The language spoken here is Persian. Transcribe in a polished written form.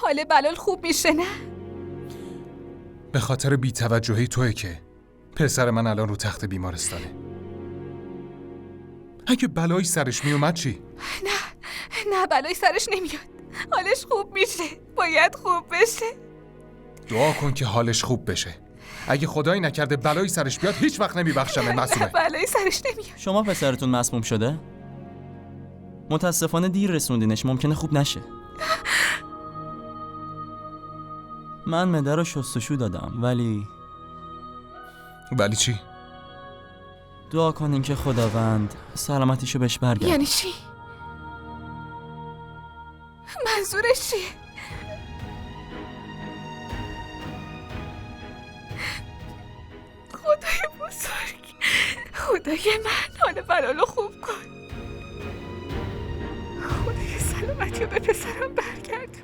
حال بلال خوب میشه نه؟ به خاطر بی‌توجهی توئه که پسر من الان رو تخت بیمارستانه. اگه بلایی سرش میومد چی؟ نه بلایی سرش نمیاد. حالش خوب میشه. باید خوب بشه. دعا کن که حالش خوب بشه. اگه خدایی نکرده بلایی سرش بیاد هیچ وقت نمیبخشمه معصومه. نه بلایی سرش نمیاد. شما پسرتون مسموم شده؟ متاسفانه دیر رسوندینش، ممکنه خوب نشه. من معده رو شستشو دادم ولی چی؟ دعا کنین که خداوند سلامتیشو بهش برگرده. یعنی چی؟ منظورش چیه؟ خدای بزرگ، خدای من حال بلالو خوب کن. خدای سلامتی رو به پسرم برگرد.